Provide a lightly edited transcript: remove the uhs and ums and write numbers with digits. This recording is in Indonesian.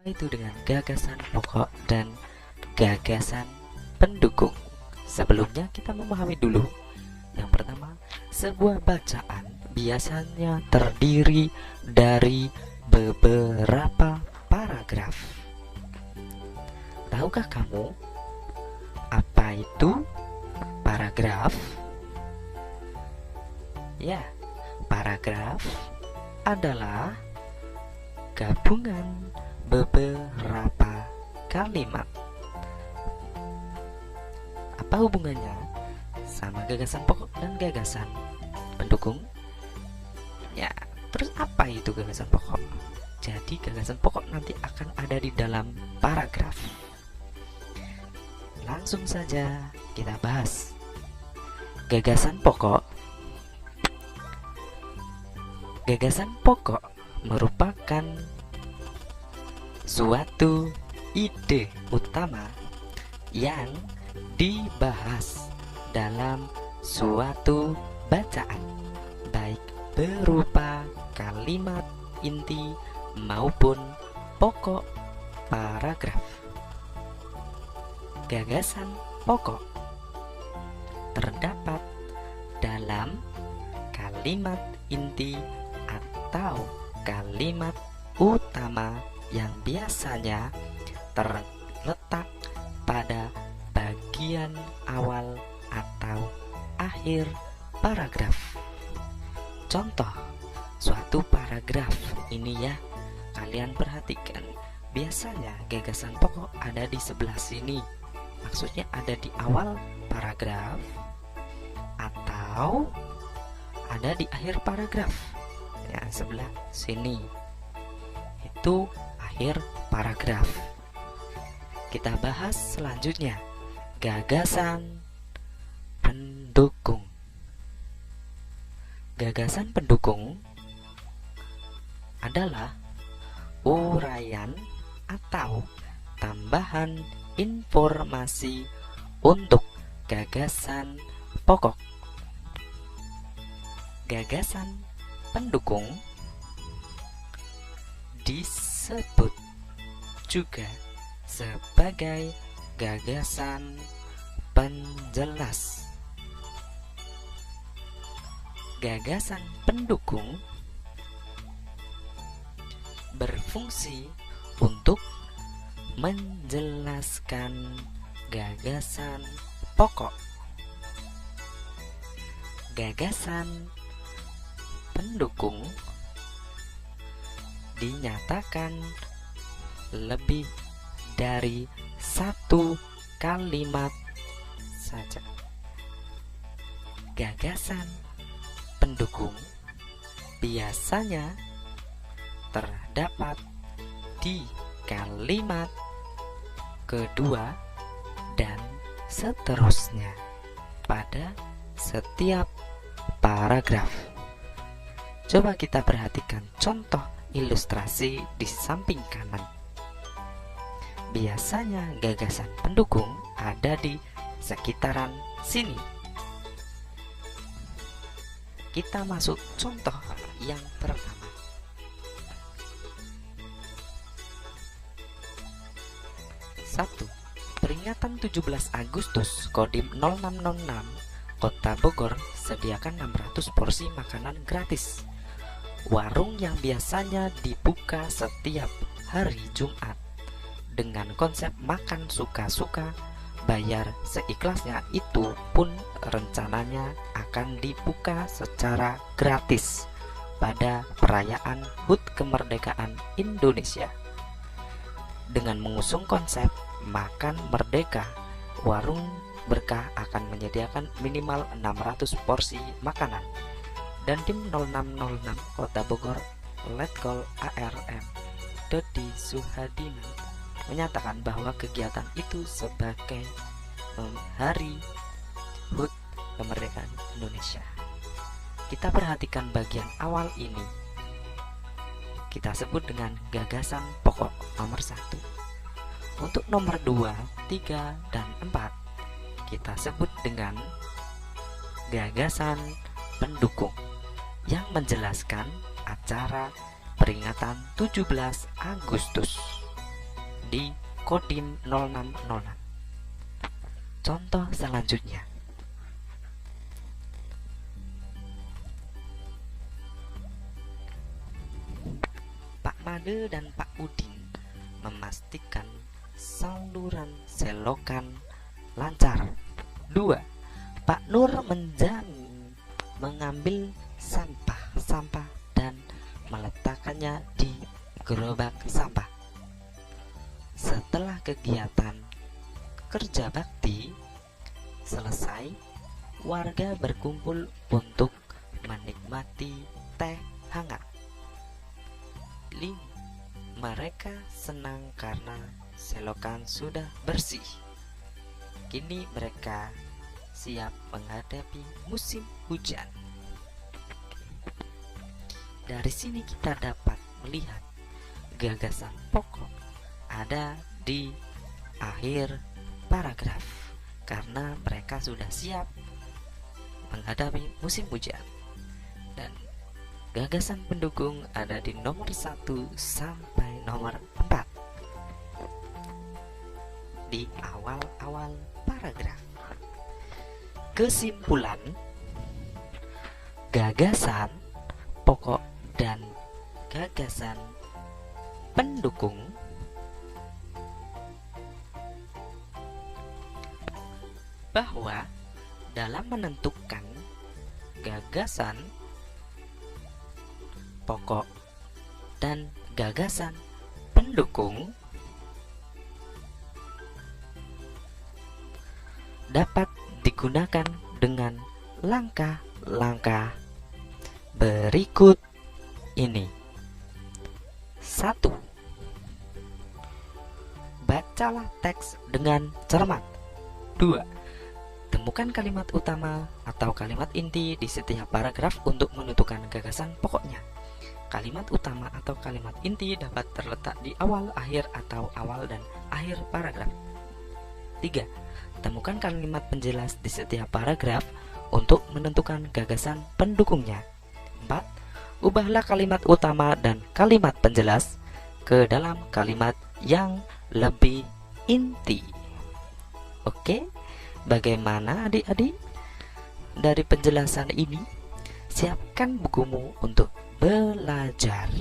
Apa itu dengan gagasan pokok dan gagasan pendukung? Sebelumnya kita memahami dulu. Yang pertama, sebuah bacaan biasanya terdiri dari beberapa paragraf. Tahukah kamu apa itu paragraf? Ya, paragraf adalah gabungan beberapa kalimat. Apa hubungannya sama gagasan pokok dan gagasan pendukung? Ya, terus apa itu gagasan pokok? Jadi gagasan pokok nanti akan ada di dalam paragraf. Langsung saja kita bahas. Gagasan pokok. Gagasan pokok merupakan suatu ide utama yang dibahas dalam suatu bacaan, baik berupa kalimat inti maupun pokok paragraf. Gagasan pokok terdapat dalam kalimat inti atau kalimat utama yang biasanya terletak pada bagian awal atau akhir paragraf. Contoh suatu paragraf ini ya, kalian perhatikan. Biasanya gagasan pokok ada di sebelah sini. Maksudnya ada di awal paragraf atau ada di akhir paragraf. Ya, sebelah sini. Itu akhir paragraf. Kita bahas selanjutnya, gagasan pendukung. Gagasan pendukung adalah uraian atau tambahan informasi untuk gagasan pokok. Gagasan pendukung disebut juga sebagai gagasan penjelas. Gagasan pendukung berfungsi untuk menjelaskan gagasan pokok. Gagasan pendukung dinyatakan lebih dari satu kalimat saja. Gagasan pendukung biasanya terdapat di kalimat kedua dan seterusnya pada setiap paragraf. Coba kita perhatikan contoh ilustrasi di samping kanan. Biasanya gagasan pendukung ada di sekitaran sini. Kita masuk contoh yang pertama. Satu, peringatan 17 Agustus Kodim 0606 Kota Bogor sediakan 600 porsi makanan gratis. Warung yang biasanya dibuka setiap hari Jumat dengan konsep makan suka-suka, bayar seikhlasnya, itu pun rencananya akan dibuka secara gratis pada perayaan HUT kemerdekaan Indonesia. Dengan mengusung konsep makan merdeka, warung berkah akan menyediakan minimal 600 porsi makanan. Dan tim 0606 Kota Bogor Letkol ARM Dodi Suhadina menyatakan bahwa kegiatan itu sebagai hari HUT kemerdekaan Indonesia. Kita perhatikan bagian awal ini. Kita sebut dengan gagasan pokok nomor 1. Untuk nomor 2, 3, dan 4 kita sebut dengan gagasan pendukung yang menjelaskan acara peringatan 17 Agustus. di Kodim 0606. Contoh selanjutnya, Pak Made dan Pak Udin memastikan saluran selokan lancar. 2. Pak Nur menjamin mengambil sampah dan meletakkannya di gerobak sampah. Setelah kegiatan kerja bakti selesai, warga berkumpul untuk menikmati teh hangat. 5. Mereka senang karena selokan sudah bersih. Kini mereka siap menghadapi musim hujan. Dari sini kita dapat melihat gagasan pokok ada di akhir paragraf karena mereka sudah siap menghadapi musim hujan. Dan gagasan pendukung ada di nomor 1 sampai nomor 4 di awal-awal paragraf. Kesimpulan, gagasan pokok dan gagasan pendukung bahwa dalam menentukan gagasan pokok dan gagasan pendukung dapat digunakan dengan langkah-langkah berikut ini. 1. Bacalah teks dengan cermat. 2. Temukan kalimat utama atau kalimat inti di setiap paragraf untuk menentukan gagasan pokoknya. Kalimat utama atau kalimat inti dapat terletak di awal, akhir, atau awal dan akhir paragraf. 3. Temukan kalimat penjelas di setiap paragraf untuk menentukan gagasan pendukungnya. 4. Ubahlah kalimat utama dan kalimat penjelas ke dalam kalimat yang lebih inti. Oke, bagaimana adik-adik? Dari penjelasan ini, siapkan bukumu untuk belajar.